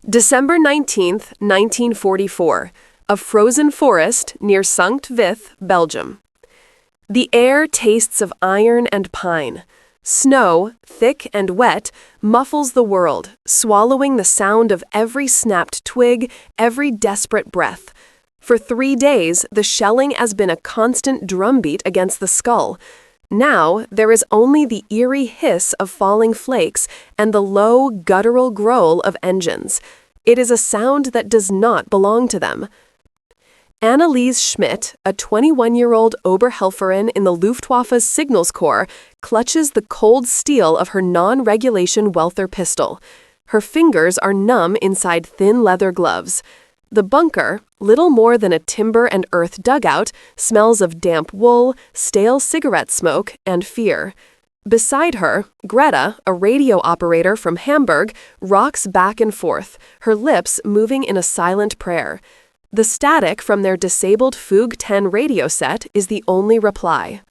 December 19th, 1944. A frozen forest near Sankt Vith, Belgium. The air tastes of iron and pine. Snow, thick and wet, muffles the world, swallowing the sound of every snapped twig, every desperate breath. For 3 days, the shelling has been a constant drumbeat against the skull. Now, there is only the eerie hiss of falling flakes and the low, guttural growl of engines. It is a sound that does not belong to them. Anneliese Schmidt, a 21-year-old Oberhelferin in the Luftwaffe's Signals Corps, clutches the cold steel of her non-regulation Welther pistol. Her fingers are numb inside thin leather gloves. The bunker, little more than a timber and earth dugout, smells of damp wool, stale cigarette smoke, and fear. Beside her, Greta, a radio operator from Hamburg, rocks back and forth, her lips moving in a silent prayer. The static from their disabled Fug 10 radio set is the only reply.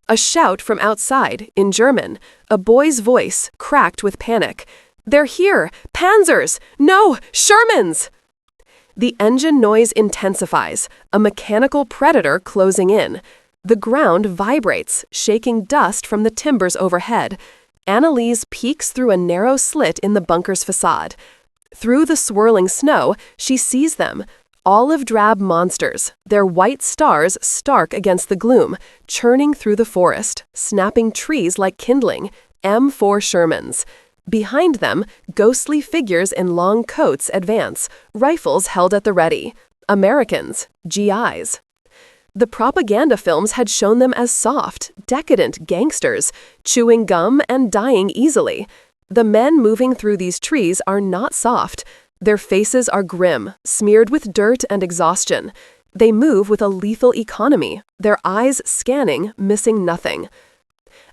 A shout from outside, in German, a boy's voice, cracked with panic. "They're here! Panzers! No! Shermans!" The engine noise intensifies, a mechanical predator closing in. The ground vibrates, shaking dust from the timbers overhead. Anneliese peeks through a narrow slit in the bunker's facade. Through the swirling snow, she sees them. Olive-drab monsters, their white stars stark against the gloom, churning through the forest, snapping trees like kindling, M4 Shermans. Behind them, ghostly figures in long coats advance, rifles held at the ready. Americans, GIs. The propaganda films had shown them as soft, decadent gangsters, chewing gum and dying easily. The men moving through these trees are not soft. Their faces are grim, smeared with dirt and exhaustion. They move with a lethal economy, their eyes scanning, missing nothing.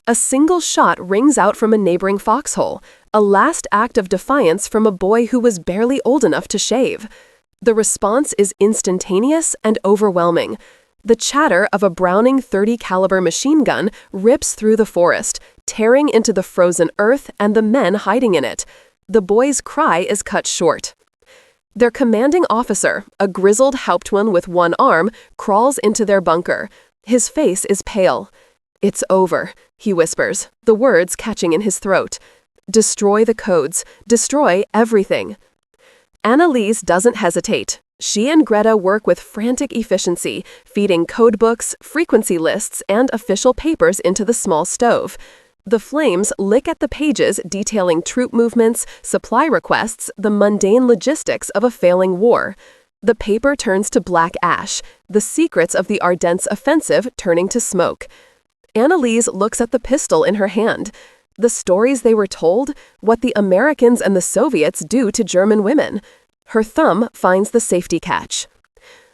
A single shot rings out from a neighboring foxhole, a last act of defiance from a boy who was barely old enough to shave. The response is instantaneous and overwhelming. The chatter of a Browning .30 caliber machine gun rips through the forest, tearing into the frozen earth and the men hiding in it. The boy's cry is cut short. Their commanding officer, a grizzled Hauptmann with one arm, crawls into their bunker. His face is pale. "It's over," he whispers, the words catching in his throat. "Destroy the codes. Destroy everything." Anneliese doesn't hesitate. She and Greta work with frantic efficiency, feeding codebooks, frequency lists, and official papers into the small stove. The flames lick at the pages detailing troop movements, supply requests, the mundane logistics of a failing war. The paper turns to black ash, the secrets of the Ardennes offensive turning to smoke. Anneliese looks at the pistol in her hand. The stories they were told, what the Americans and the Soviets do to German women. Her thumb finds the safety catch.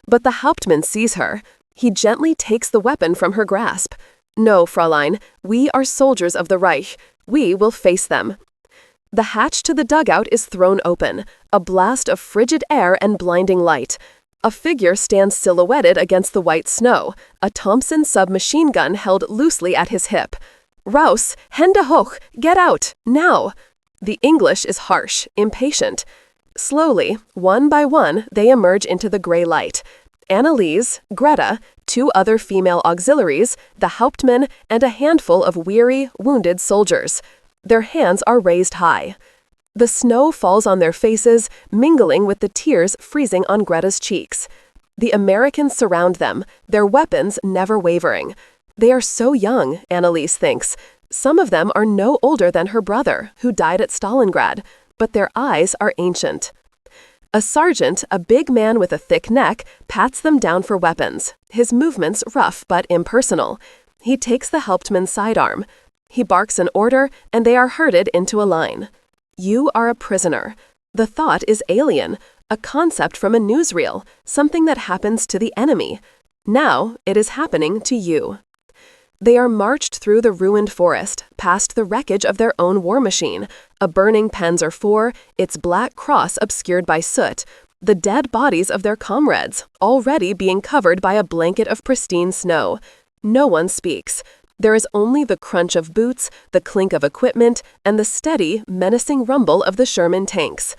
But the Hauptmann sees her. He gently takes the weapon from her grasp. "No, Fräulein, we are soldiers of the Reich. We will face them." The hatch to the dugout is thrown open, a blast of frigid air and blinding light. A figure stands silhouetted against the white snow, a Thompson submachine gun held loosely at his hip. "Raus! Hände hoch! Get out! Now!" The English is harsh, impatient. Slowly, one by one, they emerge into the gray light. Anneliese, Greta, 2 other female auxiliaries, the Hauptmann, and a handful of weary, wounded soldiers. Their hands are raised high. The snow falls on their faces, mingling with the tears freezing on Greta's cheeks. The Americans surround them, their weapons never wavering. They are so young, Anneliese thinks. Some of them are no older than her brother, who died at Stalingrad, but their eyes are ancient. A sergeant, a big man with a thick neck, pats them down for weapons, his movements rough but impersonal. He takes the Hauptmann's sidearm. He barks an order, and they are herded into a line. You are a prisoner. The thought is alien, a concept from a newsreel, something that happens to the enemy. Now it is happening to you. They are marched through the ruined forest, past the wreckage of their own war machine, a burning Panzer IV, its black cross obscured by soot, the dead bodies of their comrades, already being covered by a blanket of pristine snow. No one speaks. There is only the crunch of boots, the clink of equipment, and the steady, menacing rumble of the Sherman tanks.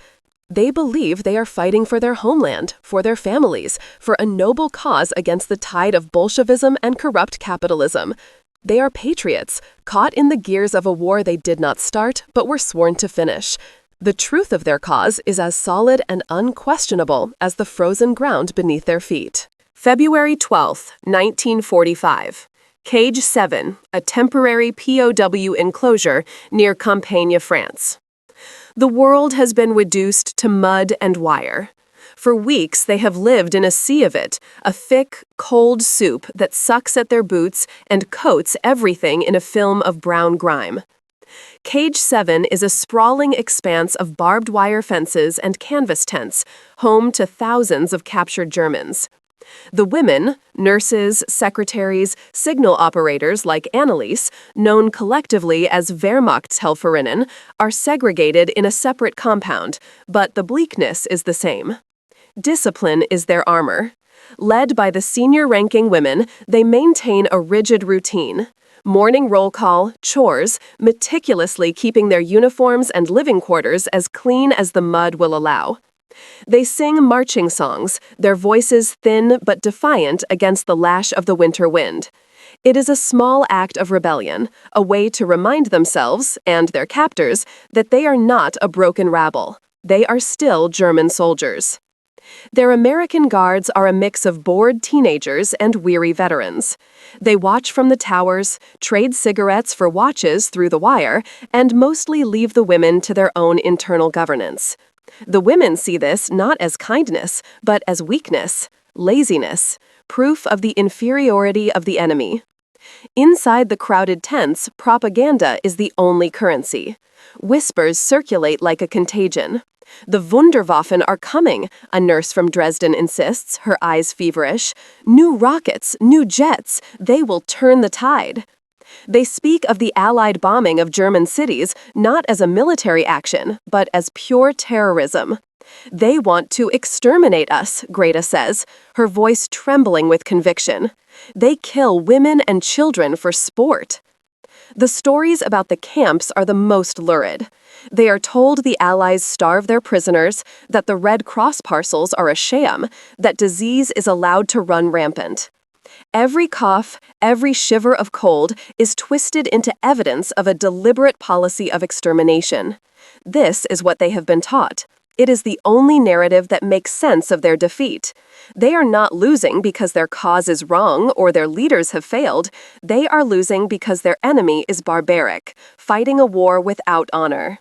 They believe they are fighting for their homeland, for their families, for a noble cause against the tide of Bolshevism and corrupt capitalism. They are patriots, caught in the gears of a war they did not start but were sworn to finish. The truth of their cause is as solid and unquestionable as the frozen ground beneath their feet. February 12, 1945. Cage 7, a temporary POW enclosure near Compiègne, France. The world has been reduced to mud and wire. For weeks they have lived in a sea of it, a thick, cold soup that sucks at their boots and coats everything in a film of brown grime. Cage 7 is a sprawling expanse of barbed wire fences and canvas tents, home to thousands of captured Germans. The women, nurses, secretaries, signal operators like Anneliese, known collectively as Wehrmachtshelferinnen, are segregated in a separate compound, but the bleakness is the same. Discipline is their armor. Led by the senior-ranking women, they maintain a rigid routine. Morning roll call, chores, meticulously keeping their uniforms and living quarters as clean as the mud will allow. They sing marching songs, their voices thin but defiant against the lash of the winter wind. It is a small act of rebellion, a way to remind themselves, and their captors, that they are not a broken rabble. They are still German soldiers. Their American guards are a mix of bored teenagers and weary veterans. They watch from the towers, trade cigarettes for watches through the wire, and mostly leave the women to their own internal governance. The women see this not as kindness, but as weakness, laziness, proof of the inferiority of the enemy. Inside the crowded tents, propaganda is the only currency. Whispers circulate like a contagion. The Wunderwaffen are coming, a nurse from Dresden insists, her eyes feverish. New rockets, new jets, they will turn the tide. They speak of the Allied bombing of German cities not as a military action, but as pure terrorism. They want to exterminate us, Greta says, her voice trembling with conviction. They kill women and children for sport. The stories about the camps are the most lurid. They are told the Allies starve their prisoners, that the Red Cross parcels are a sham, that disease is allowed to run rampant. Every cough, every shiver of cold is twisted into evidence of a deliberate policy of extermination. This is what they have been taught. It is the only narrative that makes sense of their defeat. They are not losing because their cause is wrong or their leaders have failed. They are losing because their enemy is barbaric, fighting a war without honor.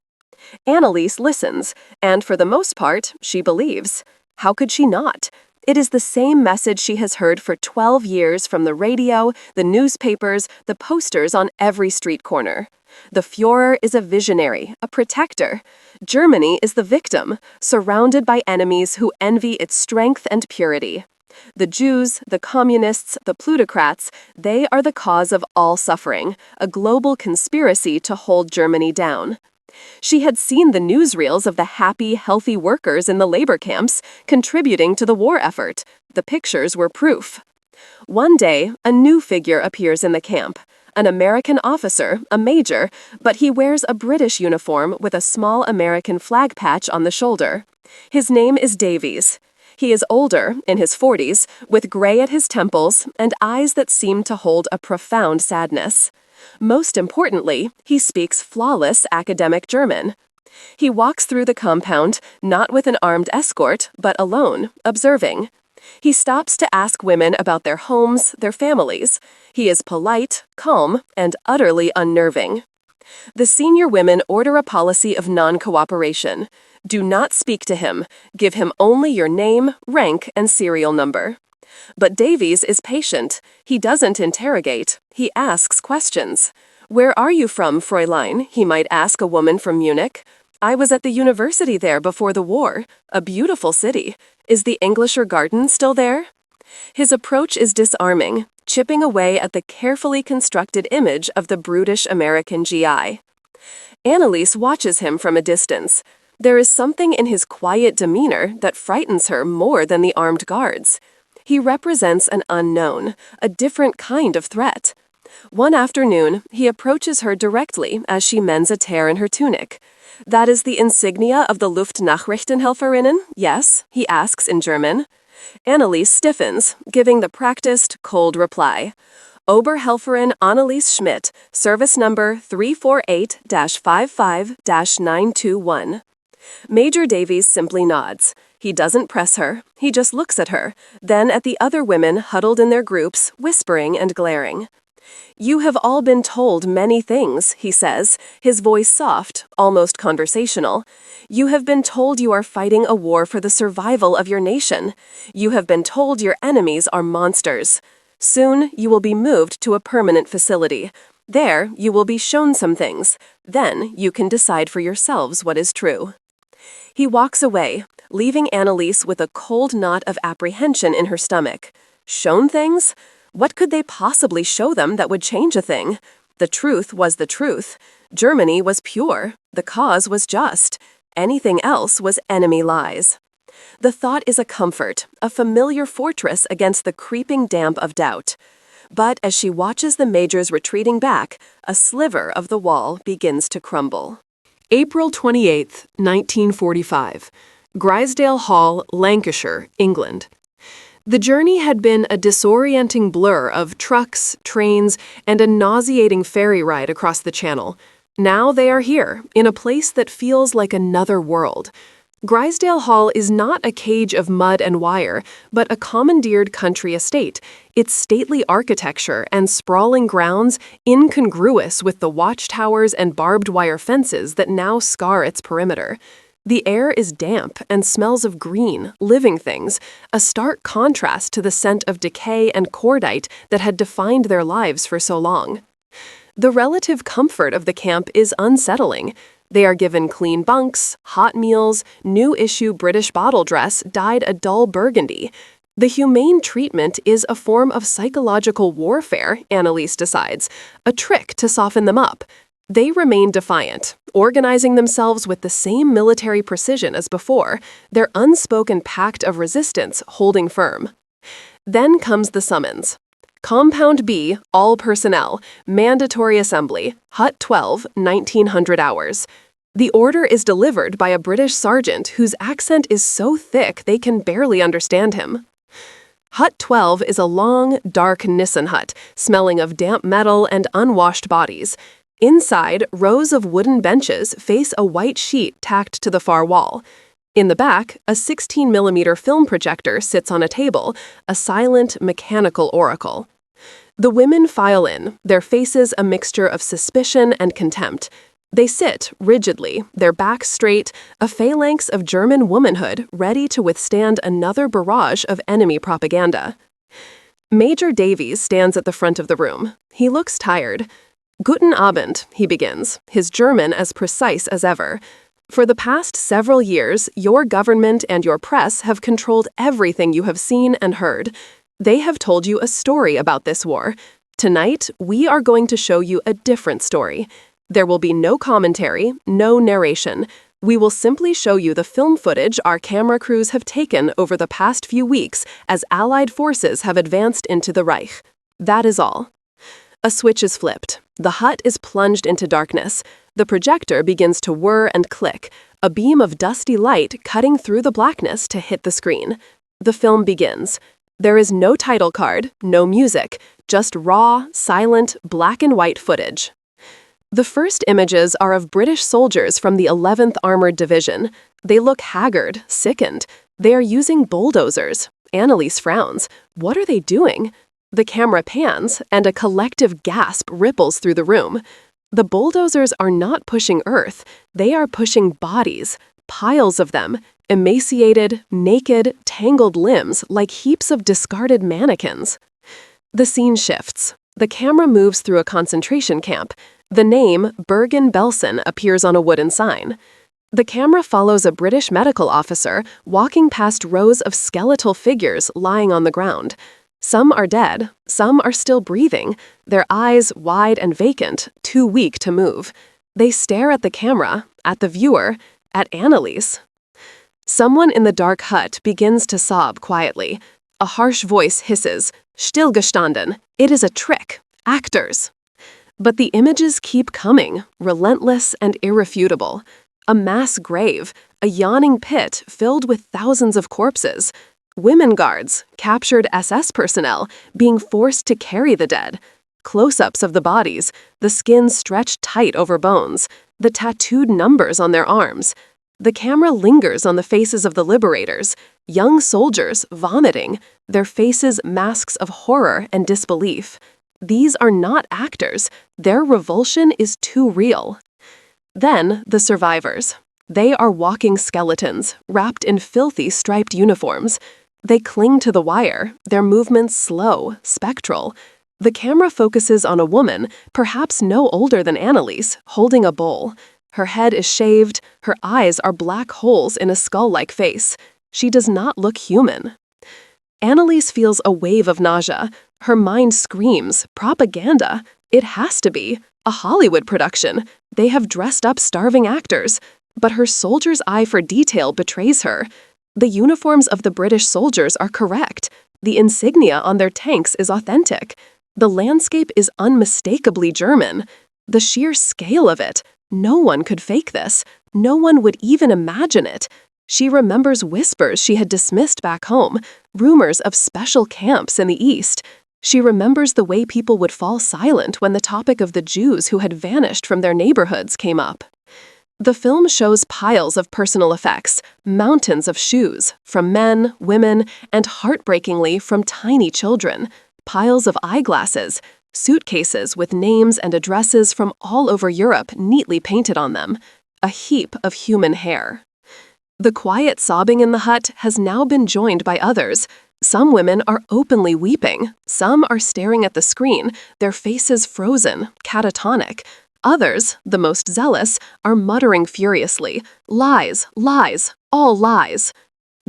Anneliese listens, and for the most part, she believes. How could she not? It is the same message she has heard for 12 years from the radio, the newspapers, the posters on every street corner. The Führer is a visionary, a protector. Germany is the victim, surrounded by enemies who envy its strength and purity. The Jews, the communists, the plutocrats, they are the cause of all suffering, a global conspiracy to hold Germany down. She had seen the newsreels of the happy, healthy workers in the labor camps contributing to the war effort. The pictures were proof. One day, a new figure appears in the camp. An American officer, a major, but he wears a British uniform with a small American flag patch on the shoulder. His name is Davies. He is older, in his 40s, with gray at his temples and eyes that seem to hold a profound sadness. Most importantly, he speaks flawless academic German. He walks through the compound, not with an armed escort, but alone, observing. He stops to ask women about their homes, their families. He is polite, calm, and utterly unnerving. The senior women order a policy of non-cooperation. Do not speak to him. Give him only your name, rank, and serial number. But Davies is patient. He doesn't interrogate. He asks questions. Where are you from, Fräulein? He might ask a woman from Munich. I was at the university there before the war. A beautiful city. Is the Englischer Garden still there? His approach is disarming, chipping away at the carefully constructed image of the brutish American GI. Anneliese watches him from a distance. There is something in his quiet demeanor that frightens her more than the armed guards. He represents an unknown, a different kind of threat. One afternoon, he approaches her directly as she mends a tear in her tunic. "That is the insignia of the Luftnachrichtenhelferinnen, yes?" he asks in German. Annelies stiffens, giving the practiced, cold reply. "Oberhelferin Annelies Schmidt, service number 348-55-921. Major Davies simply nods. He doesn't press her, he just looks at her, then at the other women huddled in their groups, whispering and glaring. "You have all been told many things," he says, his voice soft, almost conversational. "You have been told you are fighting a war for the survival of your nation. You have been told your enemies are monsters. Soon, you will be moved to a permanent facility. There, you will be shown some things. Then, you can decide for yourselves what is true." He walks away, leaving Annelies with a cold knot of apprehension in her stomach. Shown things? What could they possibly show them that would change a thing? The truth was the truth. Germany was pure. The cause was just. Anything else was enemy lies. The thought is a comfort, a familiar fortress against the creeping damp of doubt. But as she watches the majors retreating back, a sliver of the wall begins to crumble. April 28, 1945. Grisdale Hall, Lancashire, England. The journey had been a disorienting blur of trucks, trains, and a nauseating ferry ride across the channel. Now they are here, in a place that feels like another world. Grisdale Hall is not a cage of mud and wire, but a commandeered country estate, its stately architecture and sprawling grounds incongruous with the watchtowers and barbed wire fences that now scar its perimeter. The air is damp and smells of green, living things, a stark contrast to the scent of decay and cordite that had defined their lives for so long. The relative comfort of the camp is unsettling. They are given clean bunks, hot meals, new-issue British bottle dress dyed a dull burgundy. The humane treatment is a form of psychological warfare, Annelies decides, a trick to soften them up. They remain defiant, organizing themselves with the same military precision as before, their unspoken pact of resistance holding firm. Then comes the summons. Compound B, all personnel, mandatory assembly, Hut 12, 1900 hours. The order is delivered by a British sergeant whose accent is so thick they can barely understand him. Hut 12 is a long, dark Nissen hut, smelling of damp metal and unwashed bodies. Inside, rows of wooden benches face a white sheet tacked to the far wall. In the back, a 16mm film projector sits on a table, a silent, mechanical oracle. The women file in, their faces a mixture of suspicion and contempt. They sit, rigidly, their backs straight, a phalanx of German womanhood ready to withstand another barrage of enemy propaganda. Major Davies stands at the front of the room. He looks tired. "Guten Abend," he begins, his German as precise as ever. "For the past several years, your government and your press have controlled everything you have seen and heard. They have told you a story about this war. Tonight, we are going to show you a different story. There will be no commentary, no narration. We will simply show you the film footage our camera crews have taken over the past few weeks as Allied forces have advanced into the Reich. That is all." A switch is flipped. The hut is plunged into darkness. The projector begins to whir and click, a beam of dusty light cutting through the blackness to hit the screen. The film begins. There is no title card, no music, just raw, silent, black and white footage. The first images are of British soldiers from the 11th Armored Division. They look haggard, sickened. They are using bulldozers. Annelies frowns. What are they doing? The camera pans, and a collective gasp ripples through the room. The bulldozers are not pushing earth. They are pushing bodies, piles of them, emaciated, naked, tangled limbs like heaps of discarded mannequins. The scene shifts. The camera moves through a concentration camp. The name Bergen-Belsen appears on a wooden sign. The camera follows a British medical officer walking past rows of skeletal figures lying on the ground. Some are dead, some are still breathing, their eyes wide and vacant, too weak to move. They stare at the camera, at the viewer, at Annelies. Someone in the dark hut begins to sob quietly. A harsh voice hisses, "Stillgestanden. It is a trick. Actors. But the images keep coming, relentless and irrefutable. A mass grave, a yawning pit filled with thousands of corpses. Women guards, captured SS personnel, being forced to carry the dead. Close-ups of the bodies, the skin stretched tight over bones, the tattooed numbers on their arms. The camera lingers on the faces of the liberators, young soldiers vomiting, their faces masks of horror and disbelief. These are not actors. Their revulsion is too real. Then, the survivors. They are walking skeletons, wrapped in filthy striped uniforms. They cling to the wire, their movements slow, spectral. The camera focuses on a woman, perhaps no older than Annalise, holding a bowl. Her head is shaved, her eyes are black holes in a skull-like face. She does not look human. Annalise feels a wave of nausea. Her mind screams, propaganda. It has to be. A Hollywood production. They have dressed up starving actors. But her soldier's eye for detail betrays her. The uniforms of the British soldiers are correct. The insignia on their tanks is authentic. The landscape is unmistakably German. The sheer scale of it. No one could fake this. No one would even imagine it. She remembers whispers she had dismissed back home, rumors of special camps in the East. She remembers the way people would fall silent when the topic of the Jews who had vanished from their neighborhoods came up. The film shows piles of personal effects, mountains of shoes, from men, women, and heartbreakingly from tiny children, piles of eyeglasses, suitcases with names and addresses from all over Europe neatly painted on them, a heap of human hair. The quiet sobbing in the hut has now been joined by others. Some women are openly weeping. Some are staring at the screen, their faces frozen, catatonic. Others, the most zealous, are muttering furiously, "Lies, lies, all lies."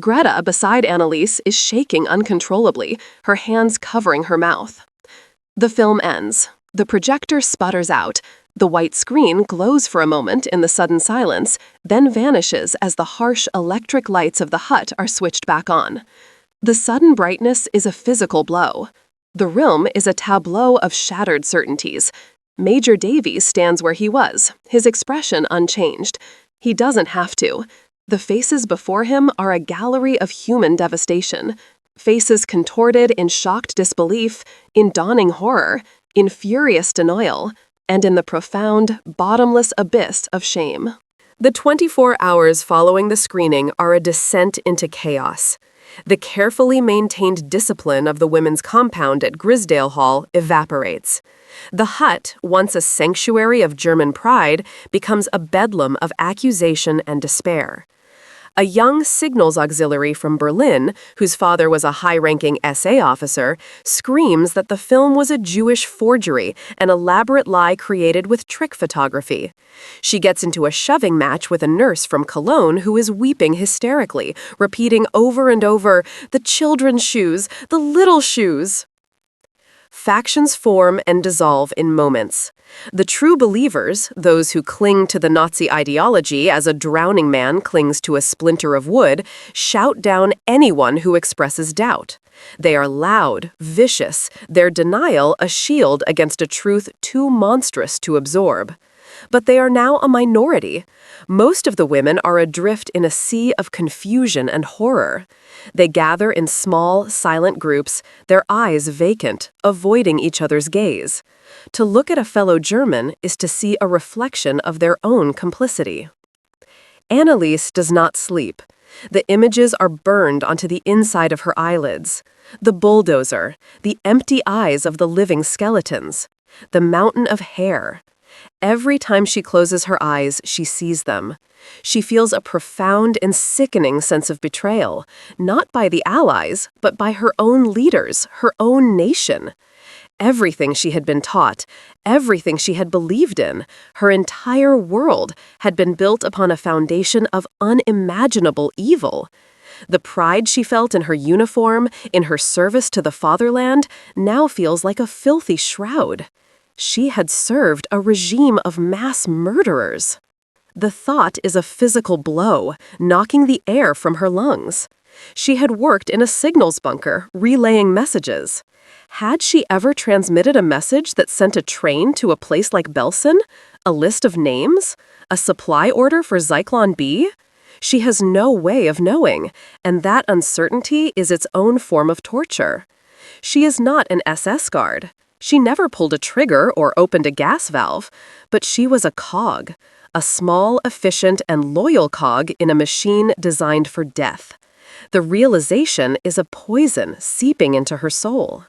Greta, beside Annalise, is shaking uncontrollably, her hands covering her mouth. The film ends. The projector sputters out. The white screen glows for a moment in the sudden silence, then vanishes as the harsh electric lights of the hut are switched back on. The sudden brightness is a physical blow. The room is a tableau of shattered certainties. Major Davies stands where he was, his expression unchanged. He doesn't have to. The faces before him are a gallery of human devastation. Faces contorted in shocked disbelief, in dawning horror, in furious denial, and in the profound, bottomless abyss of shame. The 24 hours following the screening are a descent into chaos. The carefully maintained discipline of the women's compound at Grisdale Hall evaporates. The hut, once a sanctuary of German pride, becomes a bedlam of accusation and despair. A young signals auxiliary from Berlin, whose father was a high-ranking SA officer, screams that the film was a Jewish forgery, an elaborate lie created with trick photography. She gets into a shoving match with a nurse from Cologne who is weeping hysterically, repeating over and over, "The children's shoes, the little shoes." Factions form and dissolve in moments. The true believers, those who cling to the Nazi ideology as a drowning man clings to a splinter of wood, shout down anyone who expresses doubt. They are loud, vicious, their denial a shield against a truth too monstrous to absorb. But they are now a minority. Most of the women are adrift in a sea of confusion and horror. They gather in small, silent groups, their eyes vacant, avoiding each other's gaze. To look at a fellow German is to see a reflection of their own complicity. Annalise does not sleep. The images are burned onto the inside of her eyelids. The bulldozer, the empty eyes of the living skeletons, the mountain of hair. Every time she closes her eyes, she sees them. She feels a profound and sickening sense of betrayal, not by the Allies, but by her own leaders, her own nation. Everything she had been taught, everything she had believed in, her entire world had been built upon a foundation of unimaginable evil. The pride she felt in her uniform, in her service to the fatherland, now feels like a filthy shroud. She had served a regime of mass murderers. The thought is a physical blow, knocking the air from her lungs. She had worked in a signals bunker, relaying messages. Had she ever transmitted a message that sent a train to a place like Belsen? A list of names? A supply order for Zyklon B? She has no way of knowing, and that uncertainty is its own form of torture. She is not an SS guard. She never pulled a trigger or opened a gas valve, but she was a cog, a small, efficient, and loyal cog in a machine designed for death. The realization is a poison seeping into her soul.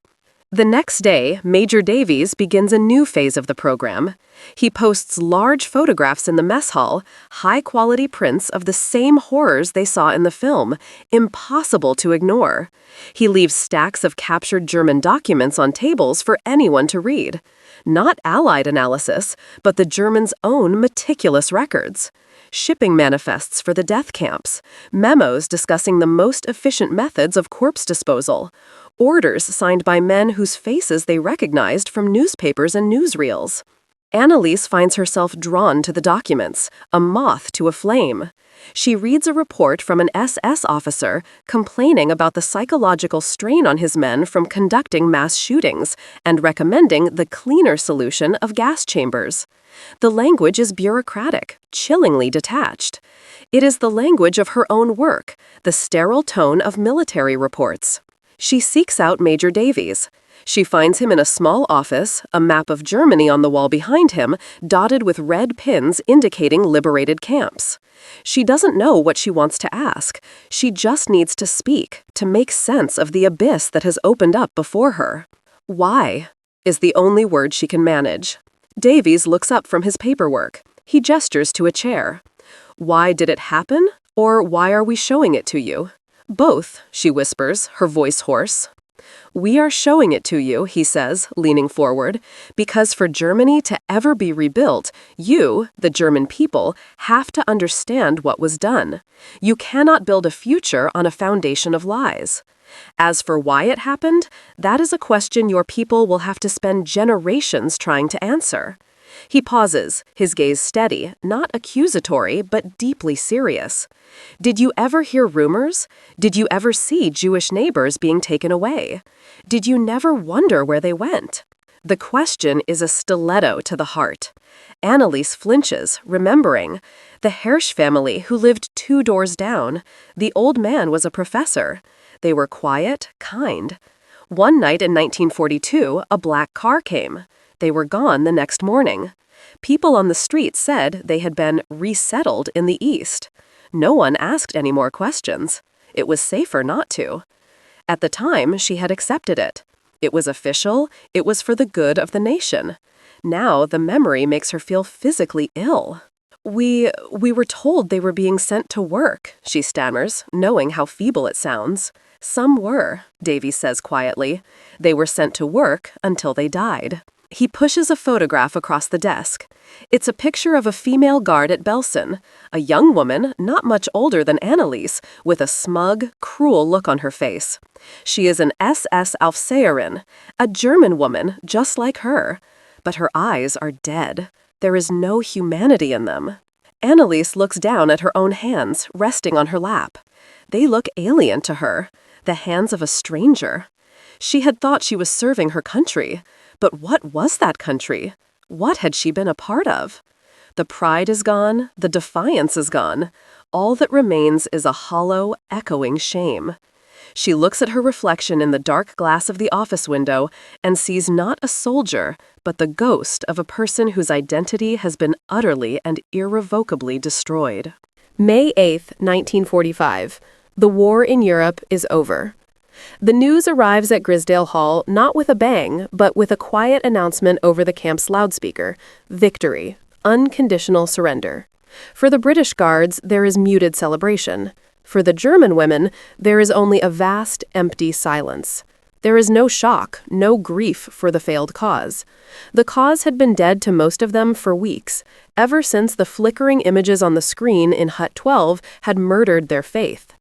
The next day, Major Davies begins a new phase of the program. He posts large photographs in the mess hall, high-quality prints of the same horrors they saw in the film, impossible to ignore. He leaves stacks of captured German documents on tables for anyone to read. Not Allied analysis, but the Germans' own meticulous records. Shipping manifests for the death camps, memos discussing the most efficient methods of corpse disposal, orders signed by men whose faces they recognized from newspapers and newsreels. Anneliese finds herself drawn to the documents, a moth to a flame. She reads a report from an SS officer complaining about the psychological strain on his men from conducting mass shootings and recommending the cleaner solution of gas chambers. The language is bureaucratic, chillingly detached. It is the language of her own work, the sterile tone of military reports. She seeks out Major Davies. She finds him in a small office, a map of Germany on the wall behind him, dotted with red pins indicating liberated camps. She doesn't know what she wants to ask. She just needs to speak, to make sense of the abyss that has opened up before her. Why is the only word she can manage. Davies looks up from his paperwork. He gestures to a chair. Why did it happen? Or why are we showing it to you? Both, she whispers, her voice hoarse. We are showing it to you, he says, leaning forward, because for Germany to ever be rebuilt, you, the German people, have to understand what was done. You cannot build a future on a foundation of lies. As for why it happened, that is a question your people will have to spend generations trying to answer. He pauses, his gaze steady, not accusatory, but deeply serious. Did you ever hear rumors? Did you ever see Jewish neighbors being taken away? Did you never wonder where they went? The question is a stiletto to the heart. Anneliese flinches, remembering. The Hersch family, who lived 2 doors down. The old man was a professor. They were quiet, kind. One night in 1942, a black car came. They were gone the next morning. People on the street said they had been resettled in the East. No one asked any more questions. It was safer not to. At the time, she had accepted it. It was official. It was for the good of the nation. Now, the memory makes her feel physically ill. We were told they were being sent to work, she stammers, knowing how feeble it sounds. Some were, Davies says quietly. They were sent to work until they died. He pushes a photograph across the desk. It's a picture of a female guard at Belsen, a young woman, not much older than Anneliese, with a smug, cruel look on her face. She is an SS Aufseherin, a German woman just like her. But her eyes are dead. There is no humanity in them. Anneliese looks down at her own hands, resting on her lap. They look alien to her, the hands of a stranger. She had thought she was serving her country. But what was that country? What had she been a part of? The pride is gone, the defiance is gone. All that remains is a hollow, echoing shame. She looks at her reflection in the dark glass of the office window and sees not a soldier, but the ghost of a person whose identity has been utterly and irrevocably destroyed. May 8, 1945. The war in Europe is over. The news arrives at Grisdale Hall not with a bang, but with a quiet announcement over the camp's loudspeaker. Victory. Unconditional surrender. For the British Guards, there is muted celebration. For the German women, there is only a vast, empty silence. There is no shock, no grief for the failed cause. The cause had been dead to most of them for weeks, ever since the flickering images on the screen in Hut 12 had murdered their faith.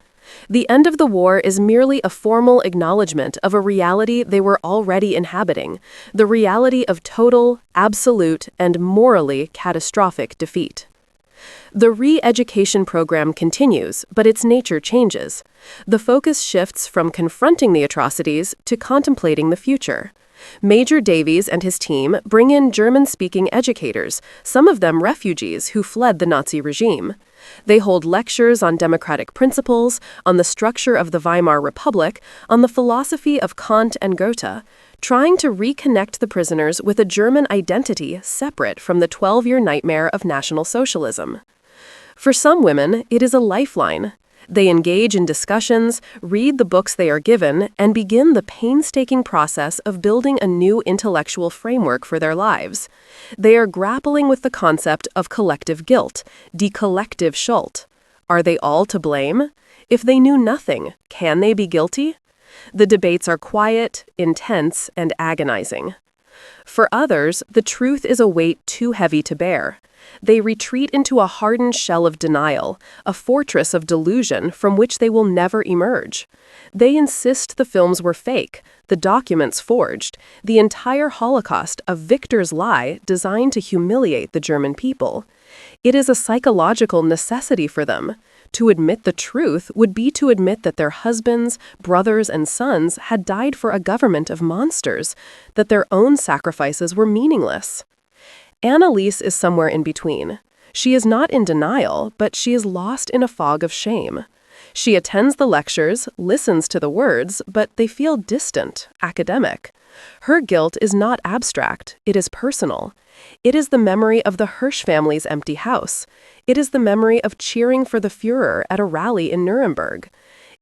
The end of the war is merely a formal acknowledgement of a reality they were already inhabiting, the reality of total, absolute, and morally catastrophic defeat. The re-education program continues, but its nature changes. The focus shifts from confronting the atrocities to contemplating the future. Major Davies and his team bring in German-speaking educators, some of them refugees who fled the Nazi regime. They hold lectures on democratic principles, on the structure of the Weimar Republic, on the philosophy of Kant and Goethe, trying to reconnect the prisoners with a German identity separate from the 12-year nightmare of National Socialism. For some women, it is a lifeline. They engage in discussions, read the books they are given, and begin the painstaking process of building a new intellectual framework for their lives. They are grappling with the concept of collective guilt, die collective Schuld. Are they all to blame? If they knew nothing, can they be guilty? The debates are quiet, intense, and agonizing. For others, the truth is a weight too heavy to bear. They retreat into a hardened shell of denial, a fortress of delusion from which they will never emerge. They insist the films were fake, the documents forged, the entire Holocaust a victor's lie designed to humiliate the German people. It is a psychological necessity for them. To admit the truth would be to admit that their husbands, brothers, and sons had died for a government of monsters, that their own sacrifices were meaningless. Anneliese is somewhere in between. She is not in denial, but she is lost in a fog of shame. She attends the lectures, listens to the words, but they feel distant, academic. Her guilt is not abstract, it is personal. It is the memory of the Hirsch family's empty house. It is the memory of cheering for the Führer at a rally in Nuremberg.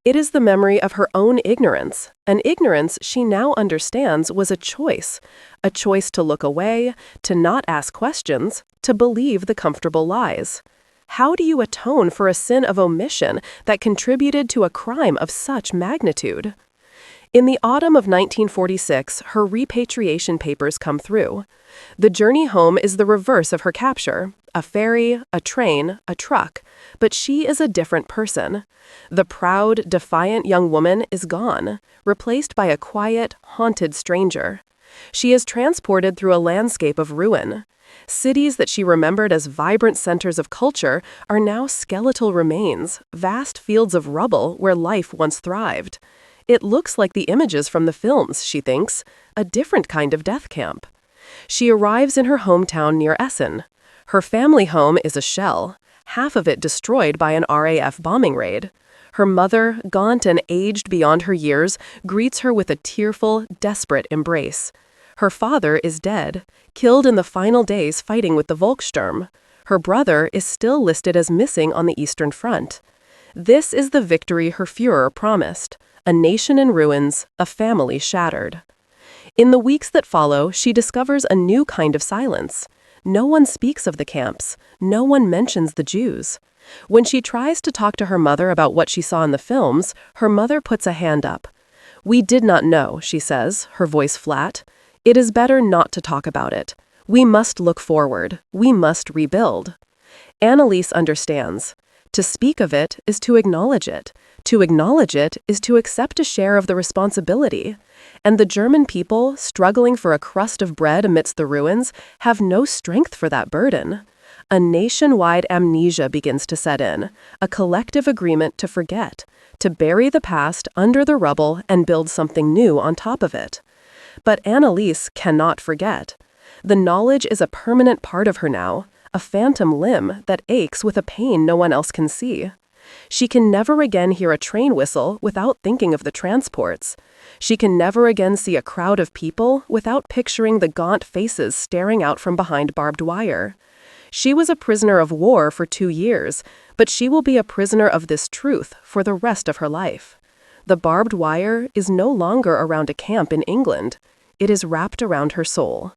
It is the memory of her own ignorance, an ignorance she now understands was a choice to look away, to not ask questions, to believe the comfortable lies. How do you atone for a sin of omission that contributed to a crime of such magnitude? In the autumn of 1946, her repatriation papers come through. The journey home is the reverse of her capture, a ferry, a train, a truck, but she is a different person. The proud, defiant young woman is gone, replaced by a quiet, haunted stranger. She is transported through a landscape of ruin. Cities that she remembered as vibrant centers of culture are now skeletal remains, vast fields of rubble where life once thrived. It looks like the images from the films, she thinks, a different kind of death camp. She arrives in her hometown near Essen. Her family home is a shell, half of it destroyed by an RAF bombing raid. Her mother, gaunt and aged beyond her years, greets her with a tearful, desperate embrace. Her father is dead, killed in the final days fighting with the Volkssturm. Her brother is still listed as missing on the Eastern Front. This is the victory her Führer promised. A nation in ruins, a family shattered. In the weeks that follow, she discovers a new kind of silence. No one speaks of the camps. No one mentions the Jews. When she tries to talk to her mother about what she saw in the films, her mother puts a hand up. "We did not know," she says, her voice flat. "It is better not to talk about it. We must look forward. We must rebuild." Anneliese understands. To speak of it is to acknowledge it. To acknowledge it is to accept a share of the responsibility. And the German people, struggling for a crust of bread amidst the ruins, have no strength for that burden. A nationwide amnesia begins to set in, a collective agreement to forget, to bury the past under the rubble and build something new on top of it. But Anneliese cannot forget. The knowledge is a permanent part of her now, a phantom limb that aches with a pain no one else can see. She can never again hear a train whistle without thinking of the transports. She can never again see a crowd of people without picturing the gaunt faces staring out from behind barbed wire. She was a prisoner of war for 2 years, but she will be a prisoner of this truth for the rest of her life. The barbed wire is no longer around a camp in England. It is wrapped around her soul.